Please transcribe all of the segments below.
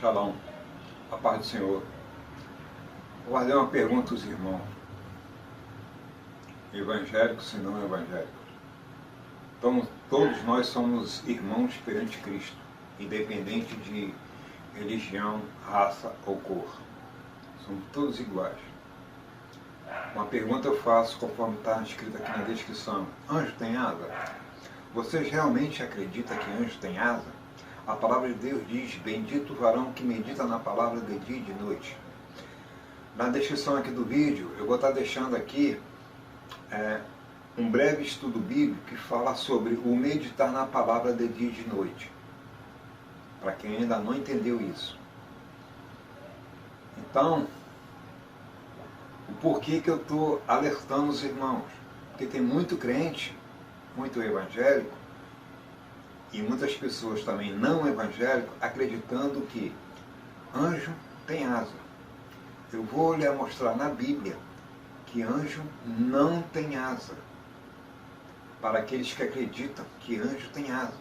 Shalom, a paz do Senhor. Vou fazer uma pergunta aos irmãos, evangélicos e não evangélicos. Então, todos nós somos irmãos perante Cristo, independente de religião, raça ou cor. Somos todos iguais. Uma pergunta eu faço conforme está escrito aqui na descrição. Anjo tem asa? Vocês realmente acreditam que anjo tem asa? A palavra de Deus diz, bendito o varão que medita na palavra de dia e de noite. Na descrição aqui do vídeo, eu vou estar deixando aqui um breve estudo bíblico que fala sobre o meditar na palavra de dia e de noite. Para quem ainda não entendeu isso. Então, o porquê que eu estou alertando os irmãos? Porque tem muito crente, muito evangélico, e muitas pessoas também não evangélicas acreditando que anjo tem asa. Eu vou lhe mostrar na Bíblia que anjo não tem asa. Para aqueles que acreditam que anjo tem asa.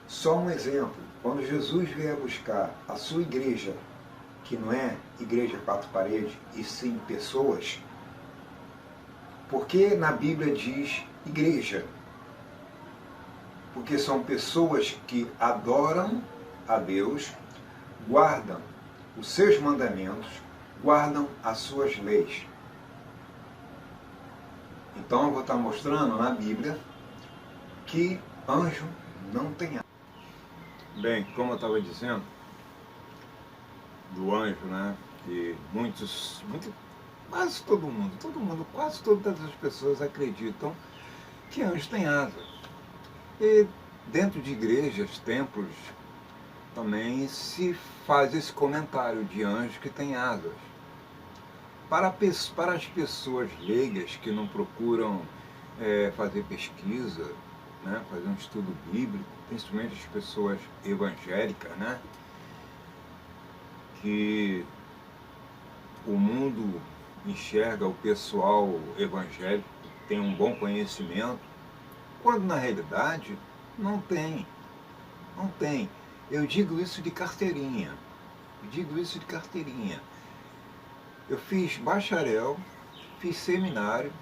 Só um exemplo, quando Jesus veio buscar a sua igreja, que não é igreja quatro paredes, e sim pessoas, porque na Bíblia diz igreja? Porque são pessoas que adoram a Deus, guardam os seus mandamentos, guardam as suas leis. Então eu vou estar mostrando na Bíblia que anjo não tem asa. Bem, como eu estava dizendo, do anjo, né? Que quase todo mundo, quase todas as pessoas acreditam que anjo tem asa. E dentro de igrejas, templos, também se faz esse comentário de anjo que tem asas. Para as pessoas leigas que não procuram fazer pesquisa, né, fazer um estudo bíblico, principalmente as pessoas evangélicas, né, que o mundo enxerga o pessoal evangélico, tem um bom conhecimento, quando na realidade não tem. Eu digo isso de carteirinha. Eu fiz bacharel, fiz seminário,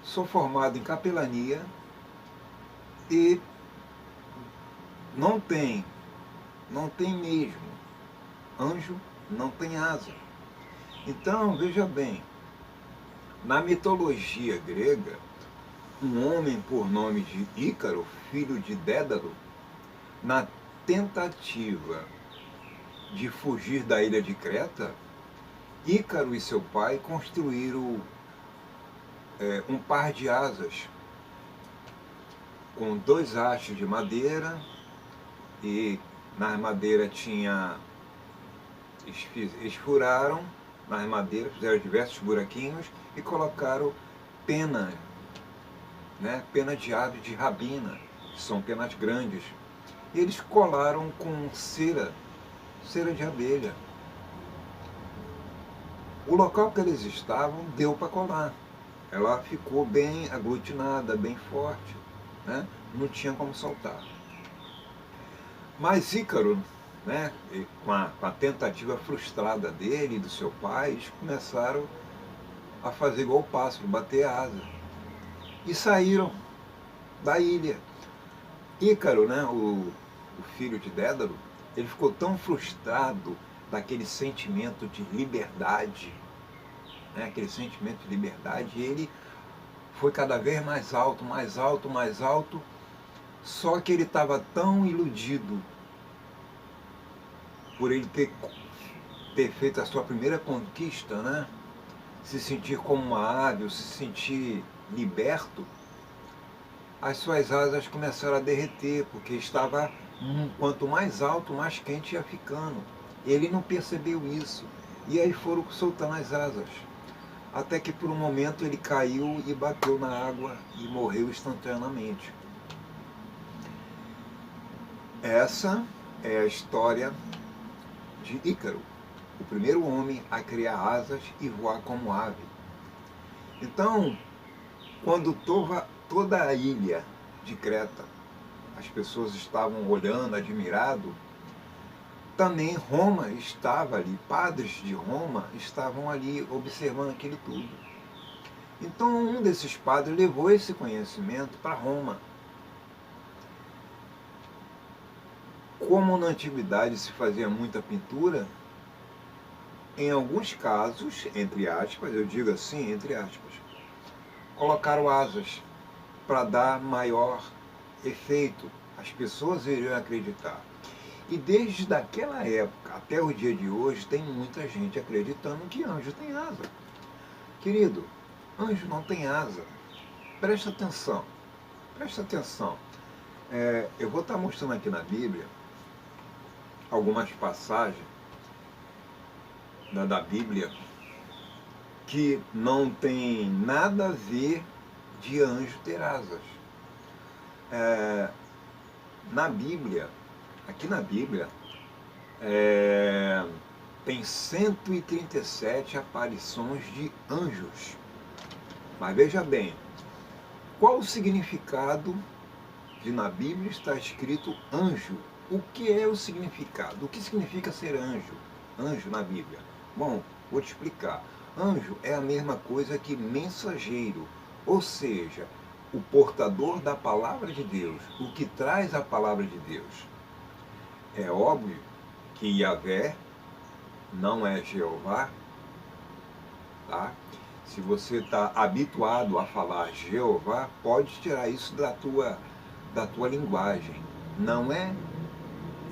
sou formado em capelania e não tem mesmo. Anjo não tem asa. Então, veja bem, na mitologia grega, um homem por nome de Ícaro, filho de Dédalo, na tentativa de fugir da ilha de Creta, Ícaro e seu pai construíram um par de asas com 2 hastes de madeira, e na madeira eles furaram nas madeiras, fizeram diversos buraquinhos e colocaram pena, né, pena de ave de rabina, que são penas grandes, e eles colaram com cera de abelha. O local que eles estavam deu para colar, ela ficou bem aglutinada, bem forte, né? Não tinha como soltar. Mas Ícaro, né, e com a tentativa frustrada dele e do seu pai, eles começaram a fazer igual o pássaro, bater asa. E saíram da ilha. Ícaro, né, o filho de Dédalo, ele ficou tão frustrado daquele sentimento de liberdade, né, aquele sentimento de liberdade, e ele foi cada vez mais alto, mais alto, mais alto, só que ele estava tão iludido por ele ter feito a sua primeira conquista, né, se sentir como uma ave, se sentir liberto, as suas asas começaram a derreter, porque estava, quanto mais alto, mais quente ia ficando. Ele não percebeu isso, e aí foram soltando as asas, até que por um momento ele caiu e bateu na água e morreu instantaneamente. Essa é a história de Ícaro, o primeiro homem a criar asas e voar como ave. Então, quando toda a ilha de Creta, as pessoas estavam olhando, admirado, também Roma estava ali, padres de Roma estavam ali observando aquilo tudo. Então um desses padres levou esse conhecimento para Roma. Como na antiguidade se fazia muita pintura, em alguns casos, entre aspas, eu digo assim, entre aspas, colocaram asas para dar maior efeito. As pessoas iriam acreditar. E desde aquela época até o dia de hoje, tem muita gente acreditando que anjo tem asa. Querido, anjo não tem asa. Presta atenção, presta atenção. Eu vou estar mostrando aqui na Bíblia algumas passagens da Bíblia que não tem nada a ver de anjo ter asas. Na Bíblia, aqui na Bíblia, tem 137 aparições de anjos. Mas veja bem, qual o significado de na Bíblia está escrito anjo? O que é o significado? O que significa ser anjo? Anjo na Bíblia? Bom, vou te explicar. Anjo é a mesma coisa que mensageiro, ou seja, o portador da palavra de Deus, o que traz a palavra de Deus. É óbvio que Yahvé não é Jeová, tá? Se você está habituado a falar Jeová, pode tirar isso da tua linguagem. Não é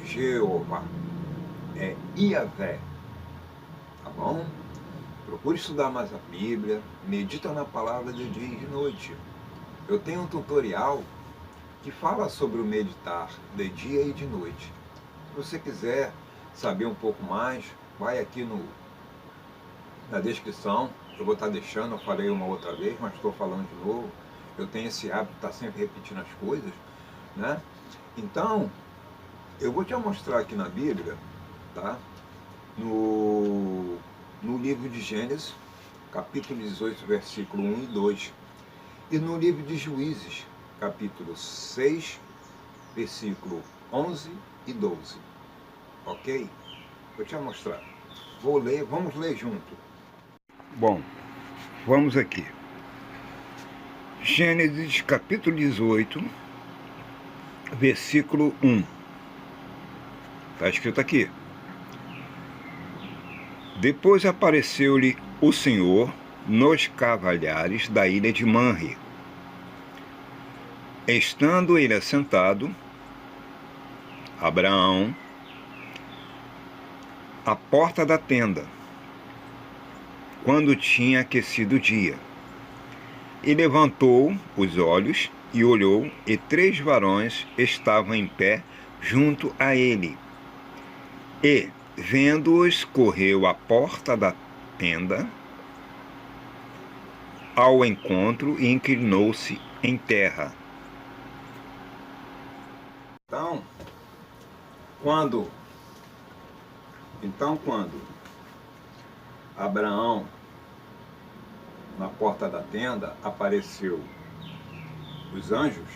Jeová, é Yahvé, tá bom? Procure estudar mais a Bíblia, medita na palavra de dia e de noite. Eu tenho um tutorial que fala sobre o meditar de dia e de noite. Se você quiser saber um pouco mais, vai aqui na descrição, eu vou estar deixando, eu falei uma outra vez, mas estou falando de novo. Eu tenho esse hábito de estar sempre repetindo as coisas, né? Então, eu vou te mostrar aqui na Bíblia, tá? No livro de Gênesis, capítulo 18, versículo 1 e 2. E no livro de Juízes, capítulo 6, versículo 11 e 12. Ok? Vou te mostrar. Vou ler, vamos ler junto. Bom, vamos aqui. Gênesis, capítulo 18, versículo 1. Está escrito aqui. Depois apareceu-lhe o Senhor nos cavalhares da ilha de Manre. Estando ele assentado, Abraão, à porta da tenda, quando tinha aquecido o dia, e levantou os olhos e olhou, e 3 varões estavam em pé junto a ele. E, vendo-os, correu à porta da tenda ao encontro e inclinou-se em terra. Então, quando Abraão, na porta da tenda, apareceu os anjos,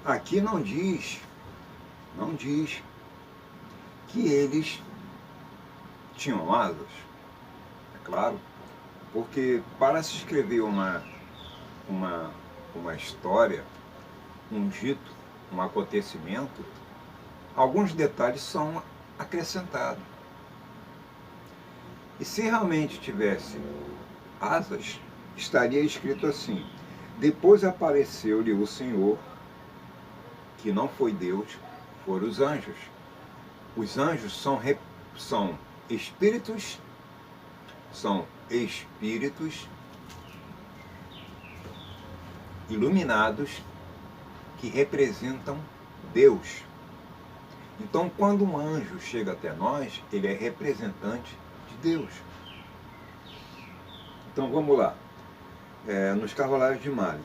aqui não diz que eles tinham asas, é claro, porque para se escrever uma história, um dito, um acontecimento, alguns detalhes são acrescentados. E se realmente tivesse asas, estaria escrito assim: depois apareceu-lhe o Senhor, que não foi Deus, foram os anjos. Os anjos são espíritos iluminados que representam Deus. Então, quando um anjo chega até nós, ele é representante de Deus. Então, vamos lá. Nos Carvalhais de Mali.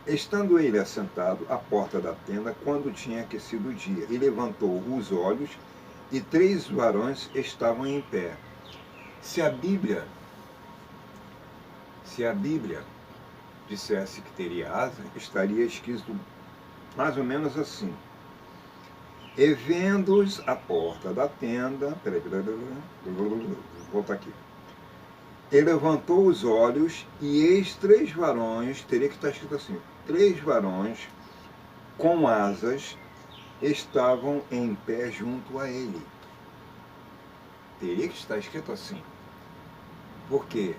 Estando ele assentado à porta da tenda, quando tinha aquecido o dia, e levantou os olhos, e 3 varões estavam em pé. Se a Bíblia dissesse que teria asa, estaria escrito mais ou menos assim: e vendo-os à porta da tenda, vou voltar aqui. Ele levantou os olhos, e eis 3 varões, teria que estar escrito assim: 3 varões com asas estavam em pé junto a ele. Teria que estar escrito assim. Porque,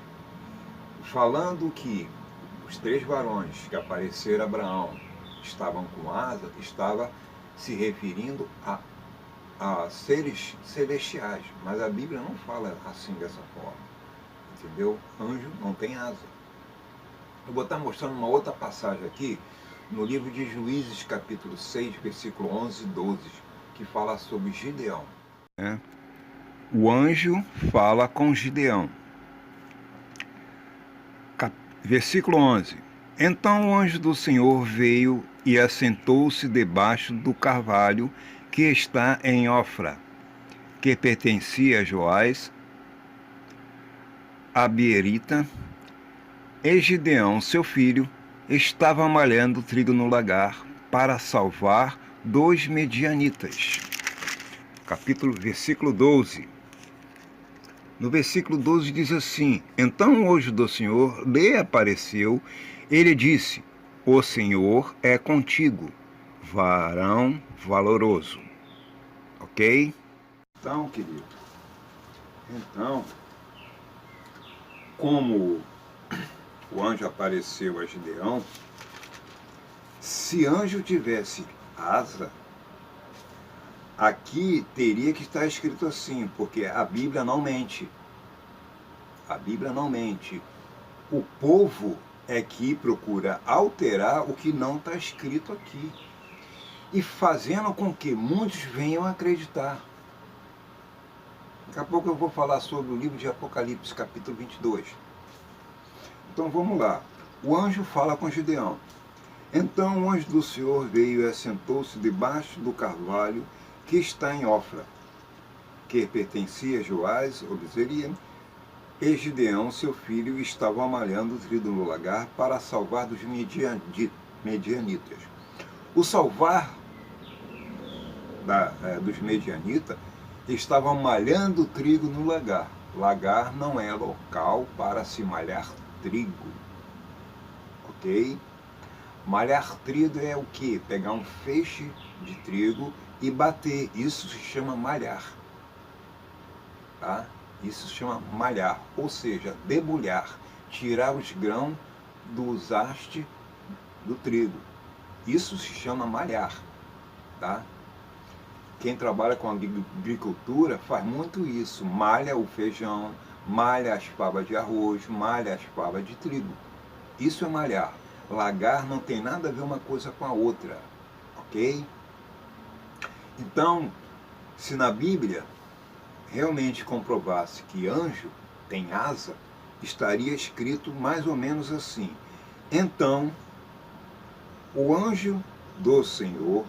falando que os 3 varões que apareceram a Abraão estavam com asa, estava se referindo a seres celestiais. Mas a Bíblia não fala assim, dessa forma. Entendeu? Anjo não tem asa. Eu vou estar mostrando uma outra passagem aqui, no livro de Juízes, capítulo 6, versículo 11 e 12, que fala sobre Gideão. O anjo fala com Gideão. Versículo 11. Então o anjo do Senhor veio e assentou-se debaixo do carvalho que está em Ofra, que pertencia a Joás, a Bierita, e Gideão, seu filho, estava malhando trigo no lagar para salvar 2 medianitas. Versículo 12. No versículo 12 diz assim: então o anjo do Senhor lhe apareceu, ele disse: o Senhor é contigo, varão valoroso. Ok? Então, querido, como o anjo apareceu a Gideão, se anjo tivesse asa, aqui teria que estar escrito assim, porque a Bíblia não mente. A Bíblia não mente. O povo é que procura alterar o que não está escrito aqui, e fazendo com que muitos venham a acreditar. Daqui a pouco eu vou falar sobre o livro de Apocalipse, capítulo 22. Então vamos lá. O anjo fala com Gideão. Então o anjo do Senhor veio e assentou-se debaixo do carvalho que está em Ofra, que pertencia a Joás, Obzeria, e Gideão, seu filho, estavam amalhando o trigo no lagar para salvar dos medianitas. O salvar dos medianitas, estavam malhando trigo no lagar. Lagar não é local para se malhar trigo, ok? Malhar trigo é o que? Pegar um feixe de trigo e bater. Isso se chama malhar, tá? Isso se chama malhar, ou seja, debulhar, tirar os grãos dos hastes do trigo. Isso se chama malhar, tá? Quem trabalha com agricultura faz muito isso, malha o feijão, malha as favas de arroz, malha as favas de trigo. Isso é malhar. Lagar não tem nada a ver uma coisa com a outra, ok? Então, se na Bíblia realmente comprovasse que anjo tem asa, estaria escrito mais ou menos assim: então o anjo do Senhor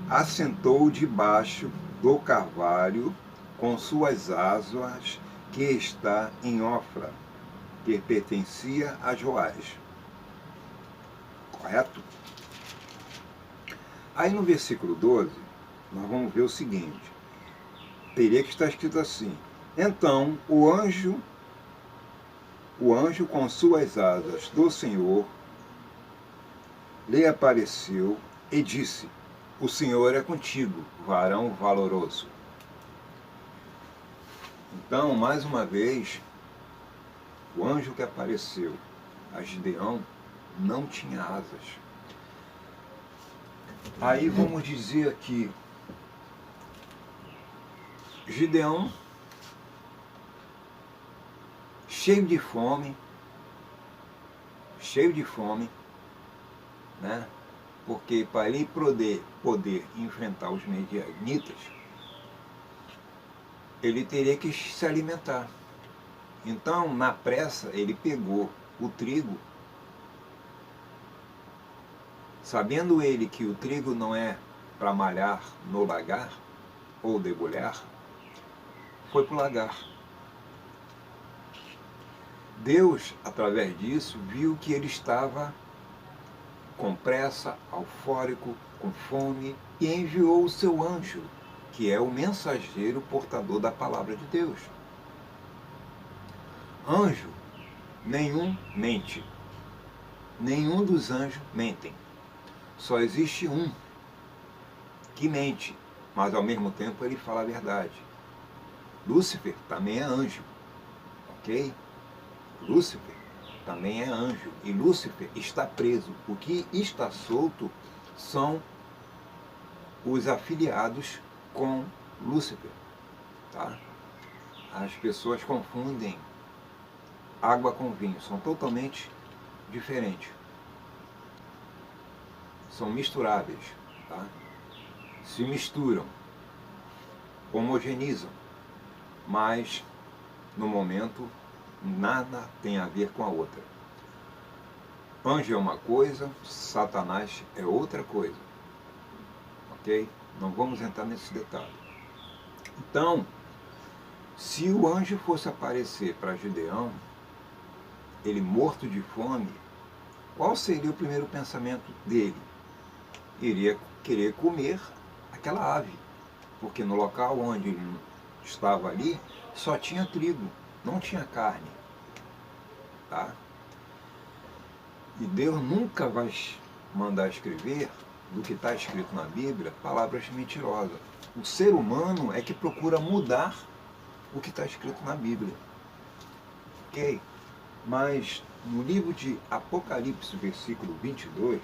assentou debaixo do carvalho com suas asas que está em Ofra, que pertencia a Joás. Correto? Aí no versículo 12, nós vamos ver o seguinte. Teria que estar escrito assim. Então o anjo com suas asas do Senhor lhe apareceu e disse: o Senhor é contigo, varão valoroso. Então, mais uma vez, o anjo que apareceu a Gideão não tinha asas. Aí vamos dizer aqui, Gideão, cheio de fome, né? Porque para ele poder enfrentar os medianitas, ele teria que se alimentar. Então, na pressa, ele pegou o trigo, sabendo ele que o trigo não é para malhar no lagar ou debulhar, foi para o lagar. Deus, através disso, viu que ele estava com pressa, eufórico, com fome, e enviou o seu anjo, que é o mensageiro portador da palavra de Deus. Anjo nenhum mente. Nenhum dos anjos mentem. Só existe um que mente, mas ao mesmo tempo ele fala a verdade. Lúcifer também é anjo, ok? Lúcifer também é anjo, e Lúcifer está preso. O que está solto são os afiliados com Lúcifer, tá? As pessoas confundem água com vinho, são totalmente diferentes, são misturáveis, tá? Se misturam, homogeneizam, mas no momento nada tem a ver com a outra. Anjo é uma coisa, Satanás é outra coisa, ok? Não vamos entrar nesse detalhe. Então, se o anjo fosse aparecer para Gideão, ele morto de fome, qual seria o primeiro pensamento dele? Iria querer comer aquela ave, porque no local onde ele estava ali, só tinha trigo, não tinha carne, tá? E Deus nunca vai mandar escrever do que está escrito na Bíblia palavras mentirosas. O ser humano é que procura mudar o que está escrito na Bíblia, ok? Mas no livro de Apocalipse, versículo 22,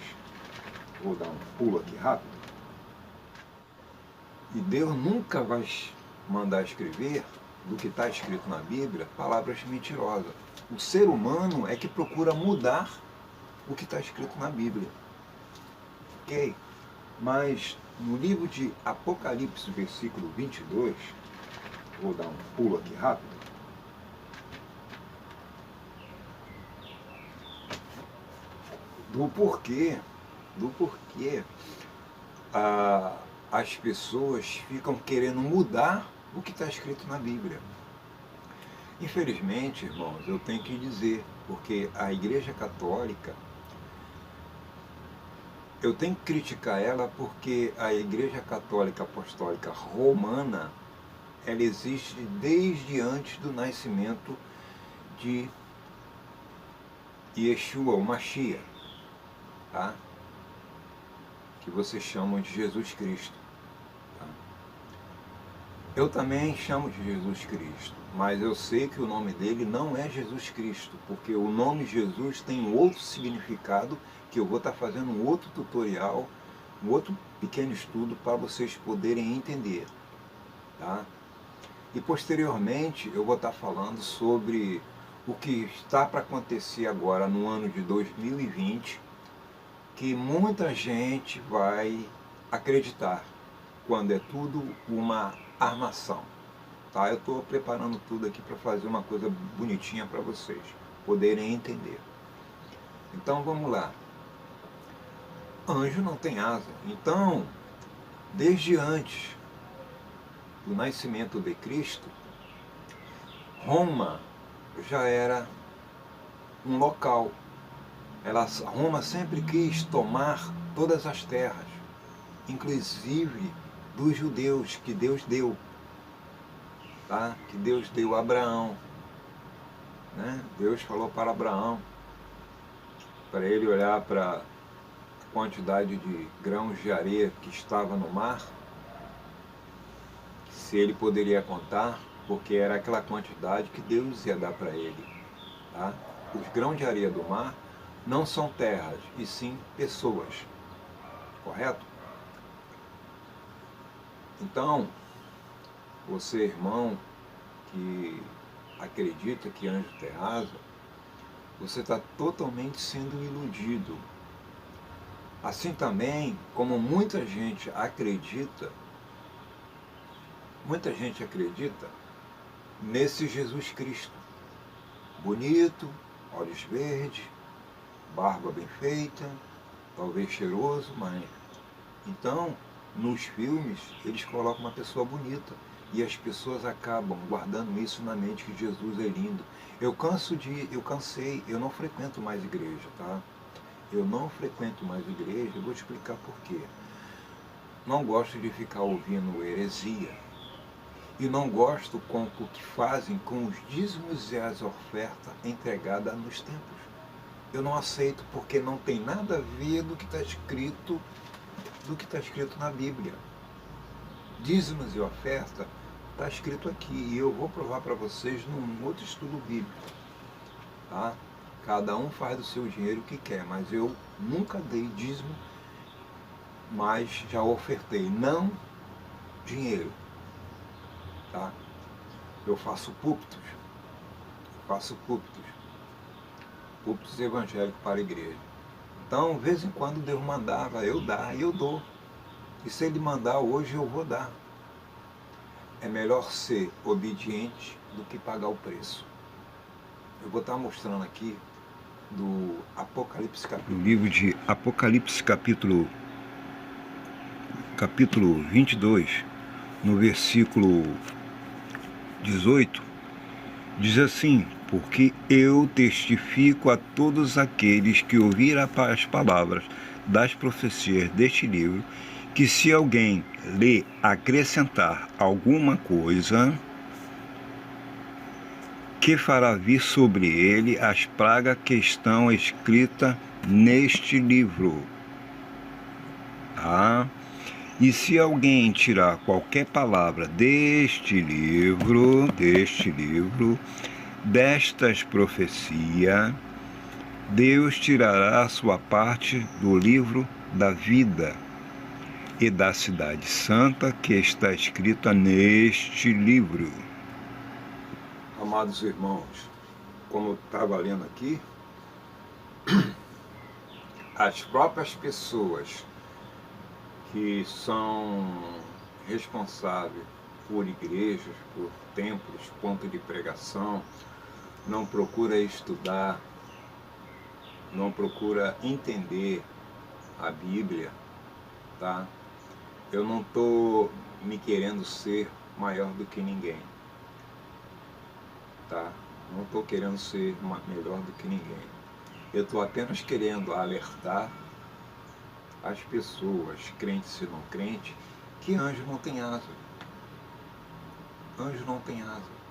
vou dar um pulo aqui rápido, e Deus nunca vai mandar escrever do que está escrito na Bíblia palavras mentirosas. O ser humano é que procura mudar o que está escrito na Bíblia, ok? Mas no livro de Apocalipse, versículo 22, vou dar um pulo aqui rápido, do porquê as pessoas ficam querendo mudar o que está escrito na Bíblia. Infelizmente, irmãos, eu tenho que dizer, porque a Igreja Católica, eu tenho que criticar ela porque a Igreja Católica Apostólica Romana, ela existe desde antes do nascimento de Yeshua, o Mashiach, tá? Que vocês chamam de Jesus Cristo. Tá? Eu também chamo de Jesus Cristo, mas eu sei que o nome dele não é Jesus Cristo, porque o nome Jesus tem um outro significado, que eu vou estar fazendo um outro tutorial, um outro pequeno estudo para vocês poderem entender, tá? E posteriormente eu vou estar falando sobre o que está para acontecer agora no ano de 2020, que muita gente vai acreditar, quando é tudo uma armação, tá? Eu estou preparando tudo aqui para fazer uma coisa bonitinha para vocês poderem entender. Então vamos lá. Anjo não tem asa. Então, desde antes do nascimento de Cristo, Roma já era um local. Roma sempre quis tomar todas as terras, inclusive dos judeus que Deus deu, tá? Que Deus deu a Abraão, né? Deus falou para Abraão, para ele olhar para a quantidade de grãos de areia que estava no mar, se ele poderia contar, porque era aquela quantidade que Deus ia dar para ele, tá? Os grãos de areia do mar não são terras, e sim pessoas, correto? Então, você, irmão, que acredita que anjo tem asa, você está totalmente sendo iludido. Assim também, como muita gente acredita nesse Jesus Cristo, bonito, olhos verdes, barba bem feita, talvez cheiroso, mas... Então, nos filmes, eles colocam uma pessoa bonita, e as pessoas acabam guardando isso na mente, que Jesus é lindo. Eu cansei, eu não frequento mais igreja, tá? Eu não frequento mais igreja, eu vou te explicar por quê. Não gosto de ficar ouvindo heresia, e não gosto com o que fazem com os dízimos e as ofertas entregadas nos templos. Eu não aceito, porque não tem nada a ver do que está escrito na Bíblia. Dízimos e oferta está escrito aqui, e eu vou provar para vocês num outro estudo bíblico, tá? Cada um faz do seu dinheiro o que quer, mas eu nunca dei dízimo, mas já ofertei, não dinheiro, tá? Eu faço púlpitos evangélicos para a igreja. Então, de vez em quando Deus mandava eu dar, e eu dou. E se Ele mandar hoje, eu vou dar. É melhor ser obediente do que pagar o preço. Eu vou estar mostrando aqui do Apocalipse, capítulo, livro de Apocalipse, capítulo 22, no versículo 18, diz assim: porque eu testifico a todos aqueles que ouviram as palavras das profecias deste livro, que se alguém lhe acrescentar alguma coisa, que fará vir sobre ele as pragas que estão escritas neste livro. Tá? E se alguém tirar qualquer palavra deste livro, destas profecias, Deus tirará a sua parte do livro da vida e da cidade santa que está escrita neste livro. Amados irmãos, como eu estava lendo aqui, as próprias pessoas que são responsáveis por igrejas, por templos, ponto de pregação, não procura estudar, não procura entender a Bíblia, tá? Eu não estou me querendo ser maior do que ninguém, tá? Não estou querendo ser melhor do que ninguém. Eu estou apenas querendo alertar as pessoas, crentes e não crentes, que anjo não tem asa. Anjo não tem asa.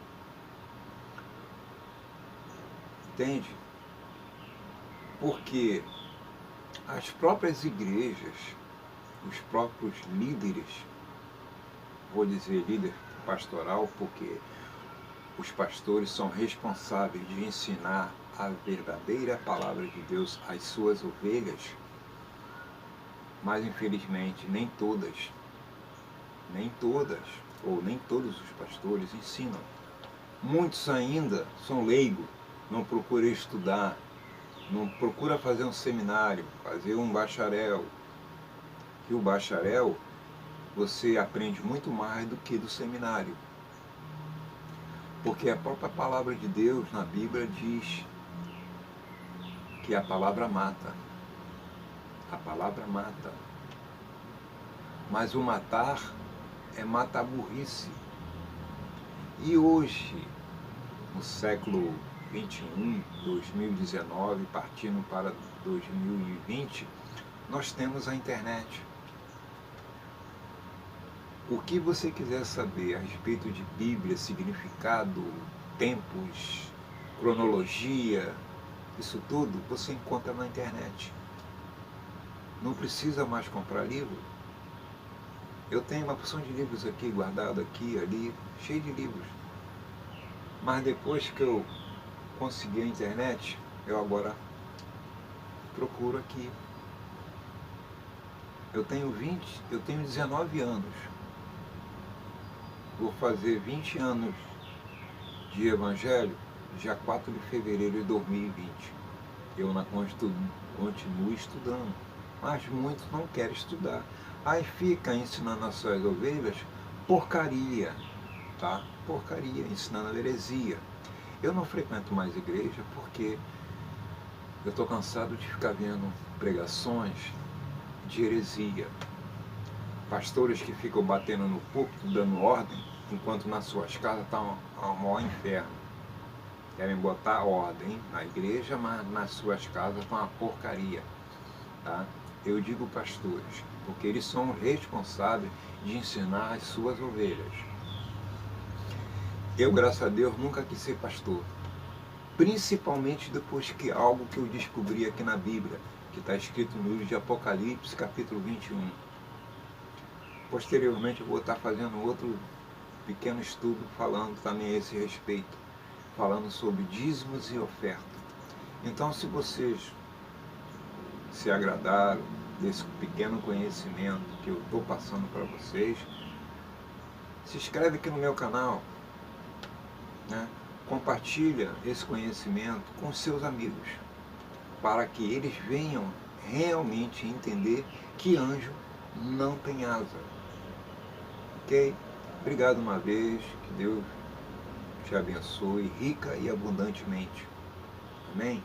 Entende? Porque as próprias igrejas, os próprios líderes, vou dizer líder pastoral, porque os pastores são responsáveis de ensinar a verdadeira palavra de Deus às suas ovelhas, mas infelizmente nem todas, ou nem todos os pastores ensinam. Muitos ainda são leigos, não procuram estudar, não procura fazer um seminário, fazer um bacharel. Que o bacharel você aprende muito mais do que do seminário. Porque a própria palavra de Deus na Bíblia diz que a palavra mata. A palavra mata. Mas o matar é matar a burrice. E hoje, no século 21, 2019, partindo para 2020, nós temos a internet. O que você quiser saber a respeito de Bíblia, significado, tempos, cronologia, isso tudo você encontra na internet. Não precisa mais comprar livro. Eu tenho uma porção de livros aqui, guardado aqui, ali, cheio de livros. Mas depois que eu consegui a internet, eu agora procuro aqui. Eu tenho 19 anos. Vou fazer 20 anos de Evangelho, dia 4 de fevereiro de 2020. Eu continuo estudando, mas muitos não querem estudar. Aí fica ensinando as suas ovelhas porcaria, tá? Porcaria, ensinando heresia. Eu não frequento mais igreja porque eu estou cansado de ficar vendo pregações de heresia. Pastores que ficam batendo no púlpito, dando ordem, enquanto nas suas casas está um maior inferno. Querem botar ordem na igreja, mas nas suas casas está uma porcaria. Tá? Eu digo pastores, porque eles são responsáveis de ensinar as suas ovelhas. Eu, graças a Deus, nunca quis ser pastor. Principalmente depois que algo que eu descobri aqui na Bíblia, que está escrito no livro de Apocalipse, capítulo 21. Posteriormente eu vou estar fazendo outro pequeno estudo falando também a esse respeito, falando sobre dízimos e oferta. Então, se vocês se agradaram desse pequeno conhecimento que eu estou passando para vocês, se inscreve aqui no meu canal, né? Compartilha esse conhecimento com seus amigos, para que eles venham realmente entender que anjo não tem asa. Ok? Obrigado uma vez, que Deus te abençoe rica e abundantemente. Amém?